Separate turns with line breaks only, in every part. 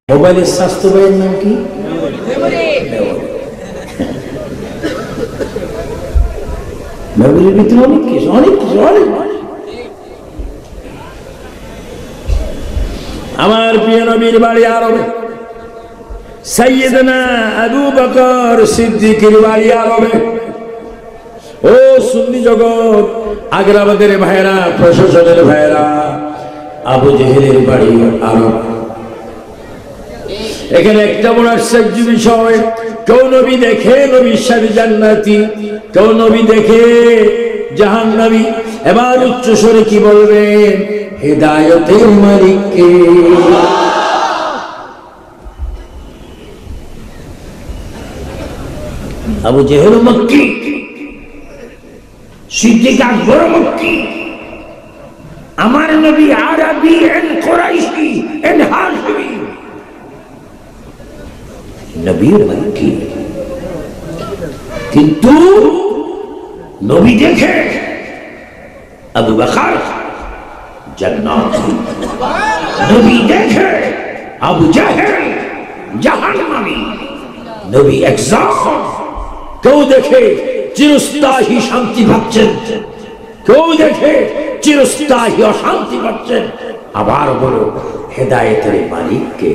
মোবাইলের স্বাস্থ্য ভাইয়ের নাম কি? মেমোরির ভিতরে অনেক কিছু অনেক আমার প্রিয় নবীর বাড়ি আরবে, সাইয়েদনা আবু বকর সিদ্দিকের বাড়ি আরবে। ও সুন্নি জগৎ, আগ্রাবাদের ভাইরা, প্রশাসনের ভাইরা, আবু জেহেলের বাড়ি আরব। এখানে একটা বড় আশ্চর্য বিষয়, কেউ নবী দেখে নবীর সাথে জান্নাতি, কেউ নবী দেখে জাহান্নামী। এবার উচ্চ স্বরে কি বলবেন? হেদায়েতের মালিক কে? আবু জেহেল মক্কি, সিদ্দিক আকবর মক্কি, আমার নবী আরবি এন কুরাইশি এন হাশমি, নবী মক্কি। কিন্তু নবী দেখে আবু বকর জান্নাতি, নবী দেখে আবু জেহেল জাহান্নামী, নবী একজন। কেউ দেখে চিরস্থায়ী শান্তি পাচ্ছেন, কেউ দেখে চিরস্থায়ী অশান্তি পাচ্ছেন। আবার বলো, হেদায়েতের মালিক কে?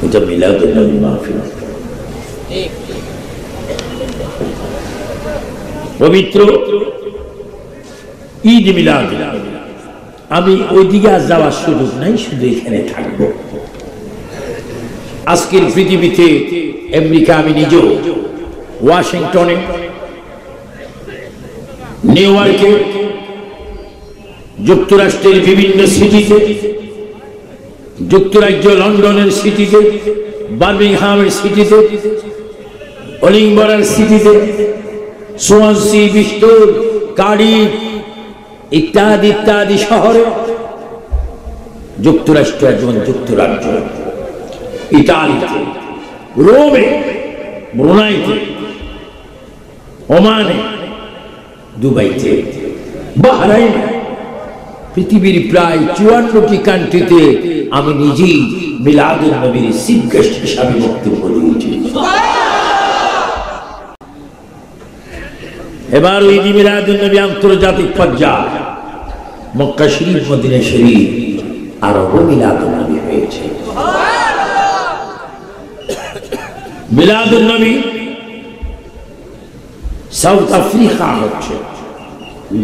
এটা মিলাদুন নবী মাহফিল, পবিত্র ঈদ মিলাদ। আমি ওইদিকে আজ যাওয়ার সুযোগ নাই, শুধু এখানে থাকবো। আজকের পৃথিবীতে আমেরিকা, আমি নিজেও ওয়াশিংটনে, নিউ ইয়র্কে, যুক্তরাষ্ট্রের বিভিন্ন সিটিতে, যুক্তরাজ্য লন্ডনের সিটিতে, বার্মিংহামের সিটিতে, ওলিংবরার সিটিতে, সোয়ানসি, বিস্টোর, কার্ডিফ ইত্যাদি ইত্যাদি শহরে, যুক্তরাষ্ট্র এবং যুক্তরাজ্য, ইতালিতে, রোমে, ব্রুনাইতে, ওমানে, দুবাইতে, বাহরাইনে, পৃথিবীর প্রায় 54টি কান্ট্রিতে আমি নিজেই মিলাদুন নবীর চিফ গেস্ট হিসাবে বক্তব্য দিয়েছি। এবার ঈদ মিলাদুন নবী আন্তর্জাতিক পর্যায়ে মক্কা শরীফ, মদিনা শরীফ, আরব মিলাদুন নবী হয়েছে। মিলাদুন নবী সাউথ আফ্রিকা হচ্ছে,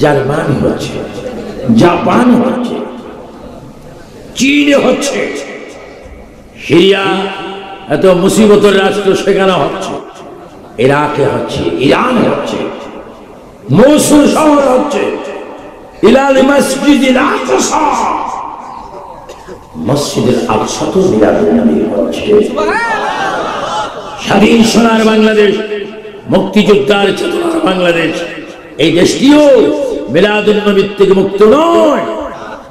জার্মানি হচ্ছে, জাপান হচ্ছে, চীনে হচ্ছে, সিরিয়া এত মুসিবতের রাষ্ট্র সেখানে হচ্ছে, ইরাকে হচ্ছে, ইরানে হচ্ছে, মৌসুল শহর হচ্ছে, ইলাল মসজিদিল আকসা, মসজিদুল আকসাতে মিলাদুন নবী হচ্ছে। স্বাধীন সোনার বাংলাদেশ, মুক্তিযোদ্ধার চেতনার বাংলাদেশ, এই দেশটিও মিলাদুন নবীর থেকে মুক্ত নয়।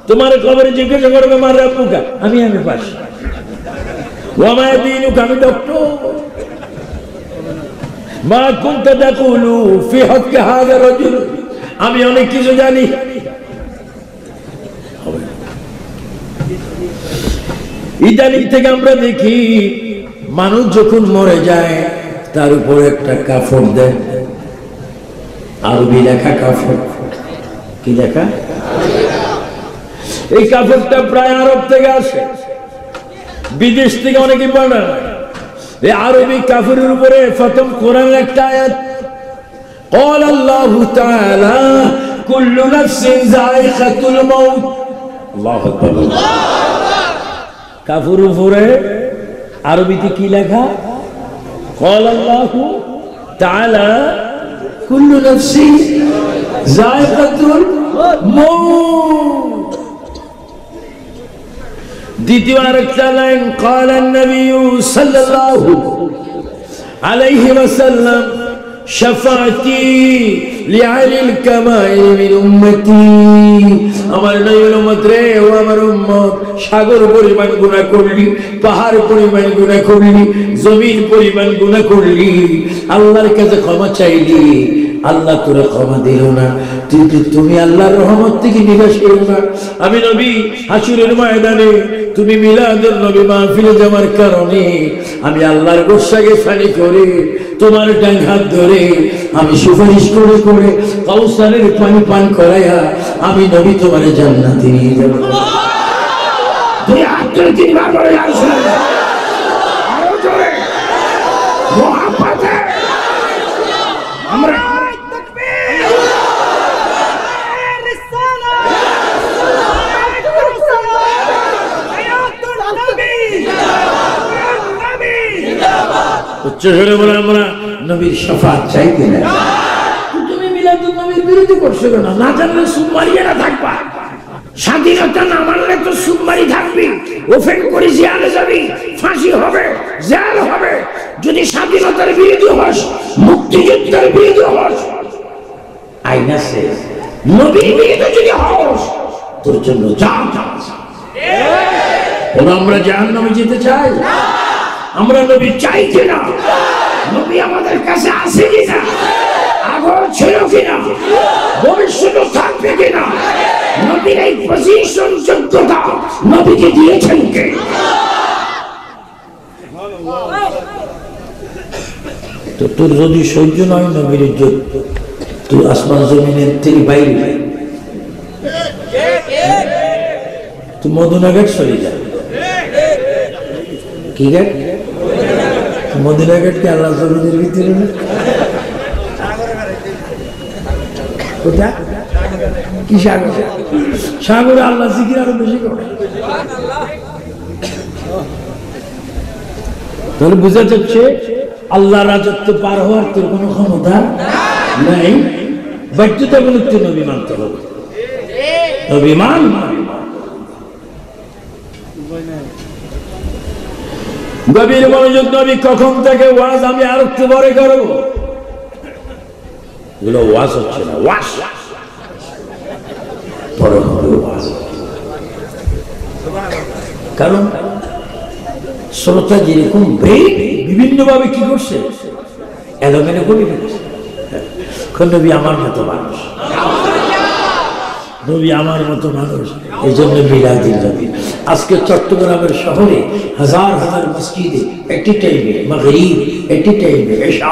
তোমার কবরে জিজ্ঞাসা করবে মার রাব্বুকা, আমি পাস, ওয়া দিনুকা, আমি ডক্টর, মা কুনতা তাকুলু ফি হক্কি হাযা রাজুল, আমি অনেক কিছু জানি। ইদানিং থেকে আমরা দেখি মানুষ যখন মরে যায় তার উপর একটা কাফন দেয়, আরবি লেখা কাফন। কি লেখা? এই কাফনটা প্রায় আরব থেকে আসে, বিদেশ থেকে অনেকে বানায়। এই আরবি কাফনের উপরে প্রথম কোরআনের একটা আয়াত, قال الله تعالى كل نفس ذائقة الموت, আল্লাহু আকবার। কাফের উপরে আরবিতে কি লেখা? قال الله تعالى كل نفس ذائقة الموت। দ্বিতীয় আরেকটা লাইন, قال النبي صلى الله عليه وسلم شفاعتي لأهل الكبائر من أمتي, আমার নবীর উম্মত রে, ও আমার উম্মত, সাগর পরিমাণ গুনাহ করলি, পাহাড় পরিমাণ গুনাহ করলি, জমিন পরিমাণ গুনাহ করলি, আল্লাহর কাছে ক্ষমা চাইলি, আল্লাহ তোরে ক্ষমা দিল না, তুমি আল্লাহর রহমত থেকে নিরাশ হইও না। আমি নবী হাসরের ময়দানে তুমি মিলাদুন নবী মাহফিলে যাওয়ার কারণে আমি আল্লাহর গোসাকে ফানি করে তোমার ডান হাত ধরে আমি সুপারিশ করে করে কাউসারের পানি পান করাইয়া আমি নবী তোমার জান্নাতে নিয়ে যাব। দুই হাত ধরে তিনবার বলে আরো জোরে মুহাব্বতে আমরা উচ্চ স্বরে বলে আমরা নবীর শাফাত চাইতে না। তুমি মিলাদুন নবীর বিরোধী করছো কেন? না জানলে সুমারিয়ারা থাকবা, স্বাধীনতা না মানলে তো সুমারি থাকবি, ওপেন করে জেলে যাবি, ফাঁসি হবে, জেল হবে। যদি স্বাধীনতার বিরোধী হস, মুক্তিযুদ্ধের বিরোধী হস, আইন আছে। নবীর বিরোধী যদি হস, তোর জন্য জান আছে। আমরা জাহান্নামে যেতে চাই, আমরা নবী চাই কিনা, নবী আমাদের কাছে আছে কিনা, আগর ছিল কিনা, ভবিষ্যতে থাকবে কিনা, নবীর এই পজিশন যোগ্যতা নবীকে দিয়েছেন কে? তো তোর যদি সহ্য নয় নবীর ইজ্জত, তুই আসমান জমিনের থেকে বাইরে, তুই মদিনা গেট সরে যা। কি গেট? মদিনা গেট কি আল্লাহ জমিনের ভিতরে না? কোথায়? কি সাগর? সাগরে আল্লাহ জিকির আরো বেশি করে। তাহলে বোঝা যাচ্ছে আল্লাহ রাজত্ব পার হওয়ার তোর কোনো ক্ষমতা নাই, বাধ্যতামূলক নবী মানতে হবে। নবী মান গভীর মনোযোগ। নবী কখন থেকে ওয়াজ আমি আর একটু পরে করবো, এগুলো ওয়াজ হচ্ছে না, ওয়াজ পরে হবে ওয়াজ। কারণ শ্রোতা যেরকম বিভিন্ন ভাবে কি করছে, এলোমেলো করে ফেলছে। নবী আমার মতো মানুষ, নবী আমার মতো মানুষ, এই জন্য মিলাদুন নবী। আজকে চট্টগ্রামের শহরে হাজার হাজার মসজিদে একটি টাইমে মাগরিব, একটি টাইমে ইশা,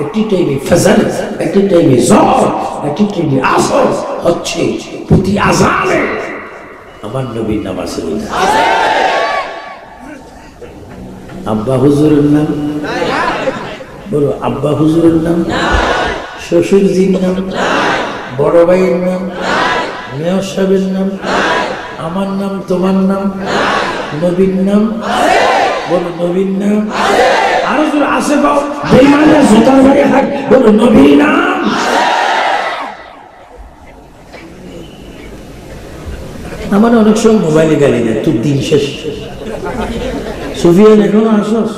একটি টাইমে ফজর, একটি টাইমে যোহর, একটি টাইমে আসর হচ্ছে। প্রতি আযানে আমার নবীর নাম আছে। আব্বা হুজুরের নাম বলো, আব্বা হুজুরের নাম, শ্বশুরজির নাম, বড় ভাইয়ের নাম, মেয়র সাহেবের নাম, আমার নাম, তোমার নাম, নবীর নাম বলো, নবীর নাম আরো জোরে আসে পাও, বেঈমানের জুতার বাড়ি হাত বলো, নবীর নাম। আমার অনেক সময় মোবাইলে গালি দেয়, তোর দিন শেষ। সুফিয়ান এখনো আসস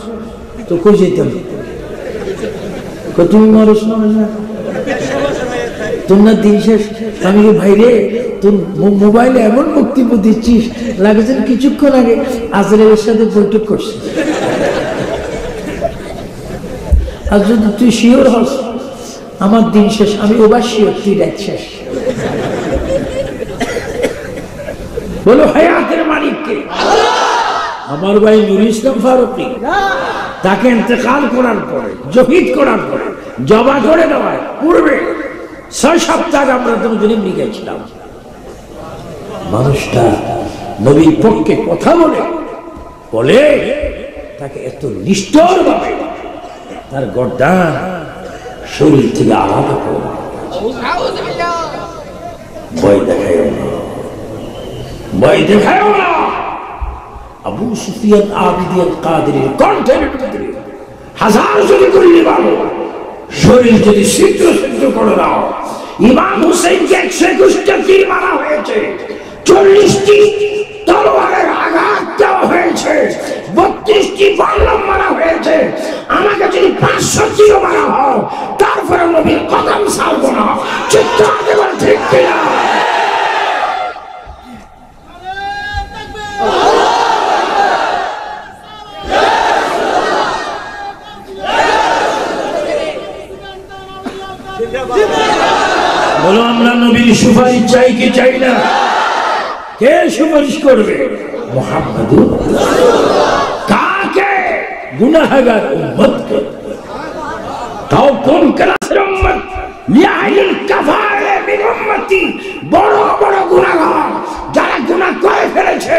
তো কই যেতাম, তুমি মরস না, তোর না দিন শেষ। আমি ভাই রে, তোর মোবাইলে এমন বক্তব্য দিচ্ছিস লাগছে কিছুক্ষণ আগে আজরাইলের সাথে বৈঠক করছিস। আর যদি তুই শিওর হস আমার দিন শেষ, আমি ওবার শিওর তুই রাত শেষ। বলো হায়াতের মালিককে? আমার ভাই নুরুল ইসলাম ফারুকী, তাকে ইন্তেকাল করার পরে, শহীদ করার পরে, জবা করে দেওয়ার পূর্বে 6 সপ্তাহ আমরা দুজনে লিখেছিলাম। মানুষটা নবীর পক্ষে কথা বলে তাকে এত নিষ্ঠুর ভাবে তার গর্দান শরীর থেকে আলাদা করে ভয় দেখায় না, ভয় দেখায় না। আবু সুফিয়ান আবিদিয়ান কাদেরের কণ্ঠের ভিতরে হাজার যদি করলে ভালো, শরীর যদি ছিদ্র ছিদ্র করে দাও। ইমাম হুসাইনকে 121টা তীর মারা হয়েছে, 40টি তলোয়ারের আঘাত দেওয়া হয়েছে, 32টি বল্লম মারা হয়েছে। আমাকে যদি 500 তীর মারা হয় তারপরে নবীর কদম ছাড়বো না। চিৎকার দেবেন ঠিক কিনা?
জিন্দাবাদ
সুপারিশ চাই কি চাই না? কে সুপারিশ করবে? মুহাম্মাদুর কাকে? গুনাহগার উম্মতকে। তাও কোন ক্লাসের উম্মত? লিআইল কাফারে মিন উম্মতি, বড় বড় গুনাহগার যারা গুনাহ করে ফেলেছে,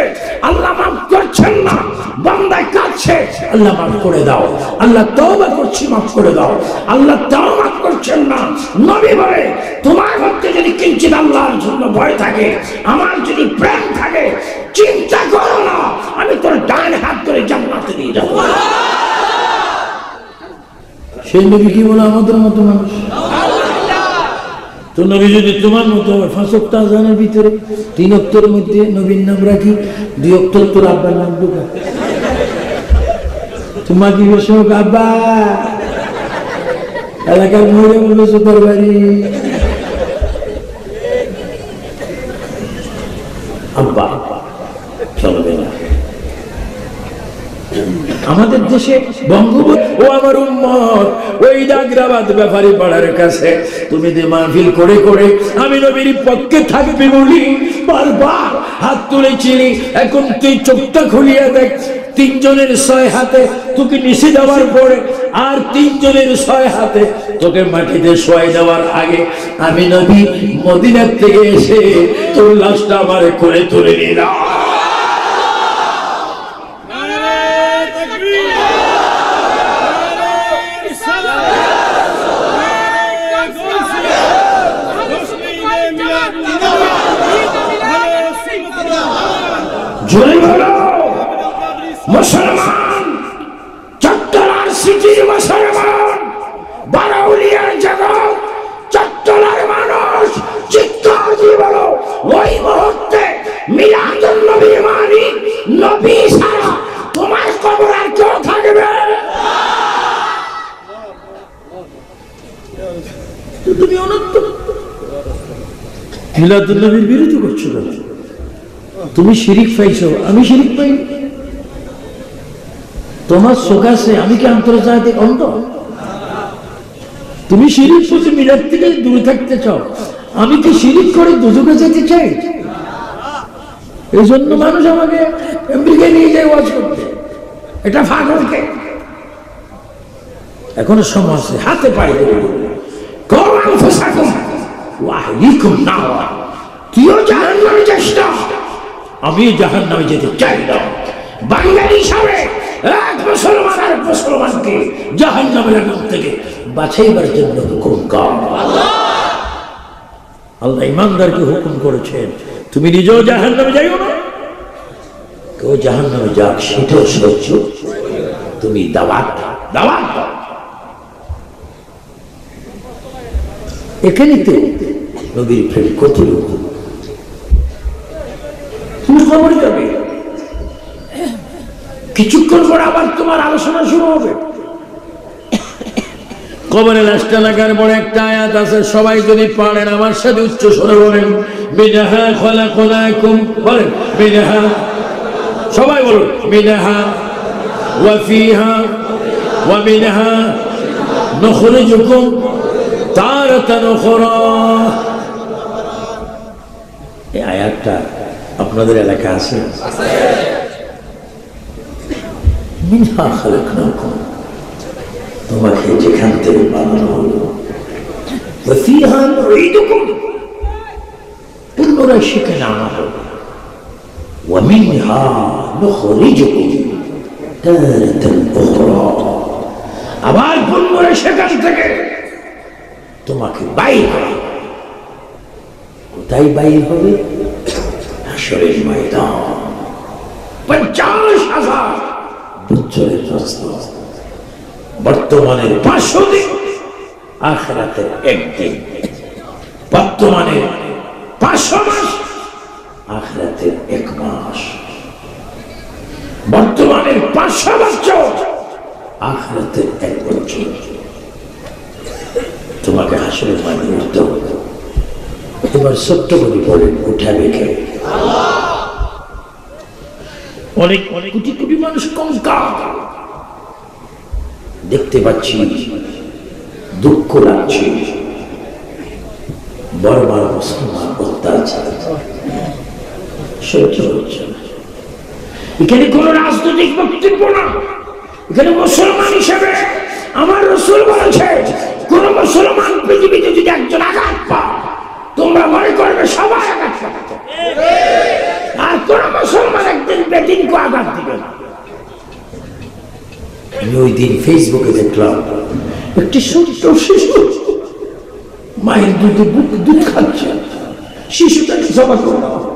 আল্লাহ মাফ করছেন না, বান্দা কাঁদছে, আল্লাহ মাফ করে দাও। আল্লাহ তওবা করছি, মাফ করে দাও। আল্লাহ তওবা মাফ করছেন না। নবী বলে, তোমার মধ্যে যদি কিঞ্চিত আল্লাহর জন্য ভয় থাকে, আমার যদি প্রেম থাকে, চিন্তা করো না, আমি তোর ডান হাত ধরে জান্নাতে নিয়ে যাব। সেই নবী কি বলে আমাদের মতো মানুষ? তো নবী যদি তোমার মতো 5 ওয়াক্ত আযানের ভিতরে 3 ওয়াক্তের মধ্যে নবীর নাম রাখি, 2 ওয়াক্ত তোর আব্বার নাম ঢুকা, তোমার কি শোক? আব্বা এলাকার মহিলা বলেছো তোর বাড়ি, আব্বা চলবে না। আমাদের দেশে বঙ্গবন্ধু ও আমার উম্মত ওই জাগরাবাদ ব্যাপারী পাড়ার কাছে তুমি যে মাহফিল করে করে আমি নবীর পক্ষে থাকবি বলি বারবার হাত তুলেছিলি। এখন তুই চোখটা খুলিয়ে দেখ, 3 জনের 6 হাতে তোকে নিচে যাওয়ার পরে আর 3 জনের 6 হাতে তোকে মাটিতে শোয়াই দেওয়ার আগে আমি নবী মদিনার থেকে এসে তোর লাশটা আমার করে তুলে নিলাম। মুসলমান, চট্টলার সিটির মুসলমান, বারাউলিয়ার জগৎ, চট্টলার মানুষ চিৎকার দিয়ে বলো, ওই মুহূর্তে মিলাদুন নবী মানি নবী ছাড়া তোমার কবর আর কেউ থাকবে? তুমি অনন্ত মিলাদুন নবীর বিরোধী করছো না? তুমি শিরিক পাইছো, আমি শিরিক পাইনি। তোমার চোখ আছে, আমি কি আন্তর্জাতিক অন্ধ? তুমি শিরিক করছো, মিলাদ থেকে দূরে থাকতে চাও, আমি কি শিরিক করে দুজকে যেতে চাই? এই জন্য মানুষ আমাকে আমেরিকায় নিয়ে যায় ওয়াজ করতে। এটা পাগলকে এখনো সময় আছে, হাতে পায়ে কোরআন ফাসাকুম ওয়াহলিকুম নার, কিও জাহান্নামে চেষ্টা, আমি জাহান্নামে যেতে চাই না। বাঙালি হিসাবে এক মুসলমান আর মুসলমানকে জাহান্নামের আগুন থেকে বাঁচাইবার জন্য হুকুম কর। আল্লাহ ইমানদারকে হুকুম করেছেন, তুমি নিজেও জাহান্নামে যাইও না, কেউ জাহান্নামে যাক সেটাও সহ্য, তুমি দাওয়াত দাওয়াত দাও। এখানে তো নবীর প্রেম কত তুমি খবর যাবে, কিছুক্ষণ পরে আবার তোমার আলোচনা শুরু হবে। কবরে লাশটা লাগার পরে একটা আয়াত আছে, সবাই যদি পারেন আমার সাথে উচ্চ স্বরে বলেন, মিনহা খলাকনাকুম, বলেন মিনহা, সবাই বলুন মিনহা ওয়া ফিহা ওয়া মিনহা নুখরিজুকুম তারাতান উখরা। এই আয়াতটা আপনাদের এলাকা আছে? মিনহা খালাকনাকুম, তোমাকে যেখান থেকে বানানো হলো, ওয়া ফিহা নুঈদুকুম, পুনরায় সেখানে আনা হবে, ওয়া মিনহা নুখরিজুকুম তারাতান উখরা, আবার পুনরায় সেখান থেকে তোমাকে বাইর করা। কোথায় বাইর হবে? হাশরের ময়দান, 50,000 বছরের রাস্তা, বর্তমানের 500 দিন, আখিরাতের 1 দিন, বর্তমানের 500 মাস, আখিরাতের 1 মাস, বর্তমানের 500 বছর, আখিরাতের 1 বছর। তোমাকে হাসরের ময়দানে উঠতে হবে। এবার ছোট্ট করে বলেন, উঠাবে কে? অনেক কোটি কোটি মানুষ কঙ্কাল দেখতে পাচ্ছি, দুঃখ লাগছে, বর্মার মুসলমান অত্যাচার সহ্য হচ্ছে না। এখানে কোন রাজনৈতিক বক্তব্য না, এখানে মুসলমান হিসেবে আমার রাসূল বলেছে কোন মুসলমান পৃথিবীতে যদি একজন আঘাত পায় তোমরা মনে করবে সবাই আঘাত পাচ্ছে, আর কোন মুসলমান একদিন বেদিনকে আঘাত দিবে না। আমি ওই দিন ফেসবুকে দেখলাম একটি ছোট্ট শিশু মায়ের দুধ খাচ্ছে, শিশুটাকে জবাই করে দেওয়া হলো।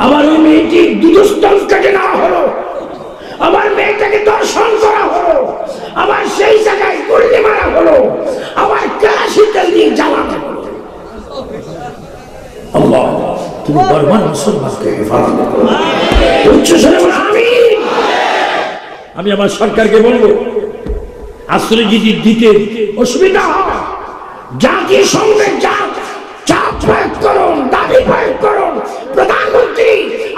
আবার ওই মেয়েটি দুধস্তন কেটে নেওয়া হলো, আবার মেয়েটাকে দর্শন করা হলো, আবার সেই জায়গায় গুলি মারা হলো, আবার কেরাসিন তেল দিয়ে জ্বালানো হলো। আল্লাহ তুমি বর্মার মুসলমানকে হেফাজত করো। উচ্চস্বরে বলো আমিন। আমি আমার সরকারকে বলবো আশ্রয় যদি দিতে অসুবিধা হয় জাতীয় সঙ্গে চাপ প্রয়োগ করুন, দাবি প্রয়োগ করুন, প্রধানমন্ত্রী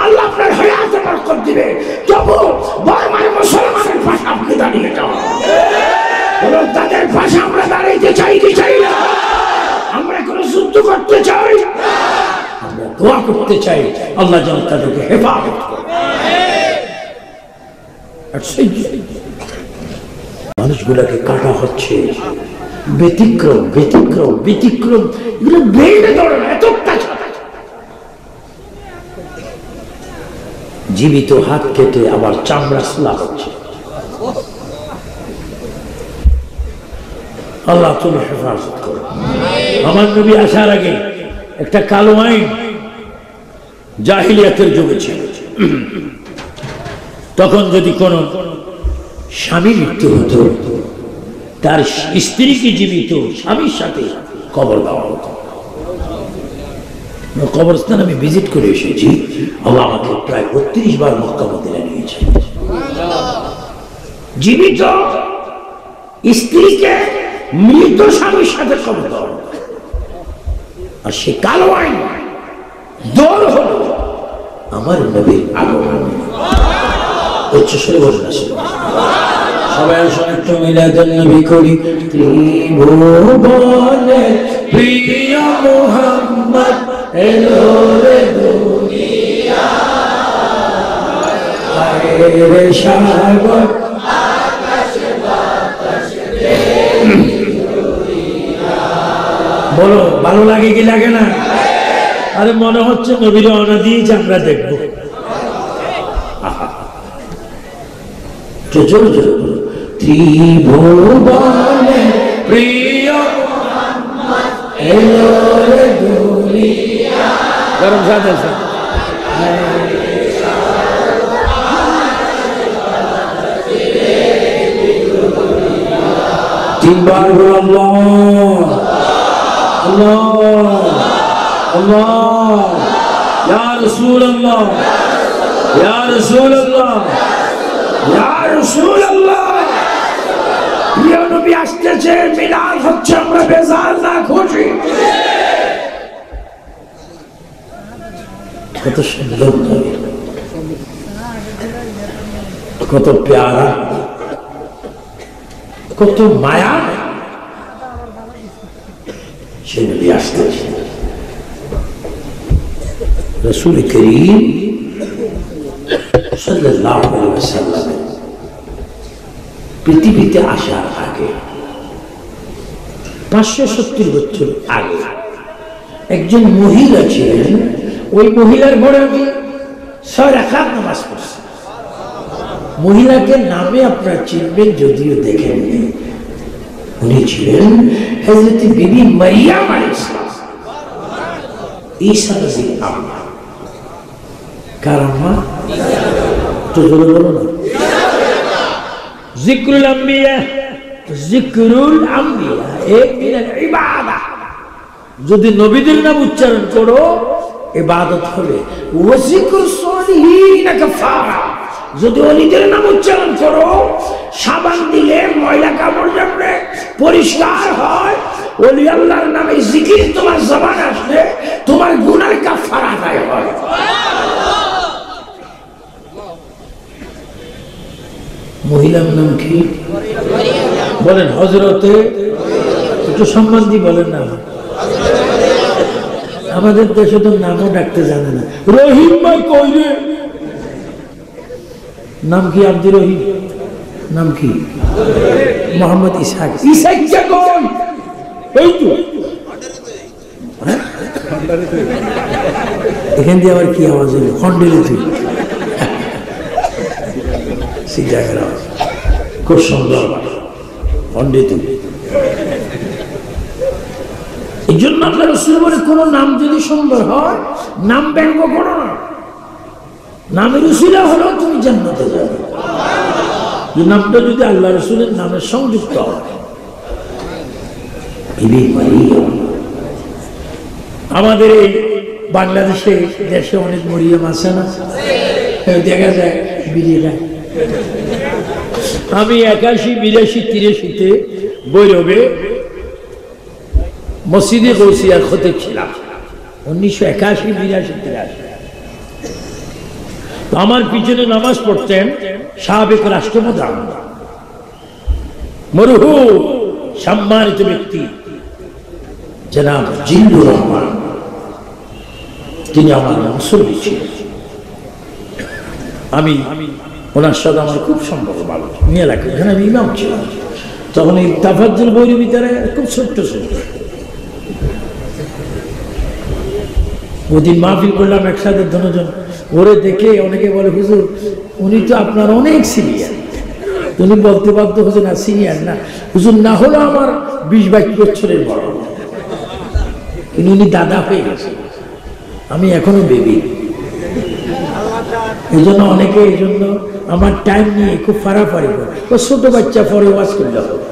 আল্লাহ আপনার হায়াতে বরকত দিবে, তবু বর্মার মুসলমানের পাশে আপনি দাঁড়িয়ে যান। বলো তাদের পাশে আমরা দাঁড়াইতে চাই কি চাই না? আমরা কোন যুদ্ধ করতে চাই? আমরা দোয়া করতে চাই আল্লাহ যেন তাদেরকে হেফাজত করে। মানুষগুলাকে কাটা হচ্ছে, ব্যতিক্রম ব্যতিক্রম ব্যতিক্রম, এগুলো বেড়ে ধরে না, এত জীবিত হাত কেটে আবার চামড়া খোলা হচ্ছে। আল্লাহ তুমি হেফাজত করো। আমার নবী আসার আগে একটা কালো আইন জাহিলিয়াতের যুগে ছিল। তখন যদি কোন স্বামী মৃত্যু হতো তার স্ত্রীকে জীবিত স্বামীর সাথে কবর দেওয়া হতো। কবরস্থান আমি ভিজিট করে এসেছি, আল্লাহ আমাকে প্রায় ৩২ বার মক্কা মদিনা নিয়েছে। জীবিত স্ত্রীকে মৃত স্বামীর সাথে কবর দেওয়া হতো। আর সে কালো আইন দৌড় হলো আমার নবীর আগমন। উচ্চস্বরে বলুন সবাই একটু মিলাদুন নবী করি। ত্রিভুবনের প্রিয় মুহাম্মদ এলো রে দুনিয়ায়, রে সাগর আকাশে বাতাসে বলো ভালো লাগে কি লাগে না? আরে মনে হচ্ছে নবীর রওনা দিয়েছে, আমরা দেখবো। জোরে জোরে বলো ত্রিভুবনের প্রিয় মুহাম্মদ এলো রে দুনিয়ায়। গরম সাথে তিনবার বলো আল্লাহ আল্লাহ আল্লাহ, ইয়া রাসূলুল্লাহ ইয়া রাসূলুল্লাহ ইয়া রাসূলুল্লাহ। প্রিয় নবী আসতেছে, মিলাদ হচ্ছে, আমরা বেজার না খুশি? কত সুন্দর, কত প্যারা, কত মায়া। সে নবী আসতেছে। রাসূল করিম সাল্লাল্লাহু আলাইহি ওয়াসাল্লাম পৃথিবীতে আসার আগে 570 বছর আগে একজন মহিলা ছিলেন। ওই মহিলার ঘরে আমি 6 রাকাত নামাজ পড়ছি। মহিলাকে নামে আপনারা চিনবেন যদিও দেখেননি। উনি ছিলেন হযরত বিবি মারিয়াম আলাইহিস সালাম। ঈসা নবীর আম্মা। কার আম্মা? তো জোরে বলো না। জিকরুল আম্বিয়া, জিকরুল আম্বিয়া এক মিনাল ইবাদা। যদি নবীদের নাম উচ্চারণ করো ইবাদত হবে। ওয়া জিকরুস সালিহিন কাফারা। যদি ওলিদের নাম উচ্চারণ করো, সাবান দিলে ময়লা কাপড় যাবে, পরিষ্কার হয়। ওলি আল্লাহর নামে জিকির তোমার জবানে আসলে তোমার গুনার কাফারা আদায় হয়। মহিলার নাম কি বলেন? হযরতে, একটু সম্মান দিয়ে বলেন না। আমাদের দেশে তো নামও ডাকতে জানে না। রহিম ভাই কই রে? নাম কি? আব্দুর রহিম। নাম কি? মোহাম্মদ ইসহাক। ইসহাক কই? এই তো এখান দিয়ে আবার কি আওয়াজ হলো? খন্ডের তুই খুব সুন্দর খন্ডে তুই। এই জন্য আল্লাহ রাসূল বলে কোন নাম যদি সুন্দর হয় নাম ব্যঙ্গ করো না, নামের উসিলা হলো তুমি জান্নাতে যাবে। এই নামটা যদি আল্লাহ রাসূলের নামের সংযুক্ত হয়। আমাদের এই বাংলাদেশে দেশে অনেক মরিয়ম আছে না, দেখা যায় বিরিয়ানি। আমি 81, 82, 83-তে বৈরবে মসজিদে গৌসিয়ার খতিব ছিলাম 1981, 82, 83। আমার পিছনে নামাজ পড়তেন সাবেক রাষ্ট্রপ্রধান মরহুম সম্মানিত ব্যক্তি জনাব জিল্লুর রহমান। তিনি আমার মুসল্লি ছিলেন। আমি ওনার সাথে আমার খুব সম্পর্ক ভালো। নিয়ে রাখি এখানে আমি ইমাম ছিলাম তখন। এই তাফাজ্জুল বইয়ের ভিতরে খুব ছোট্ট ছোট্ট ওদিন মাহফিল করলাম একসাথে দুজন। ওরে দেখে অনেকে বলে হুজুর উনি তো আপনার অনেক সিনিয়র। উনি বলতে বাধ্য হুজুর না সিনিয়র না, হুজুর না হলো আমার 20-22 বছরের বড়, কিন্তু উনি দাদা হয়ে গেছে, আমি এখনো বেবি। এই জন্য অনেকে এই জন্য আমার টাইম নিয়ে খুব ফাড়াফাড়ি করে। ও ছোট বাচ্চা পরে ওয়াজ করলে হবে।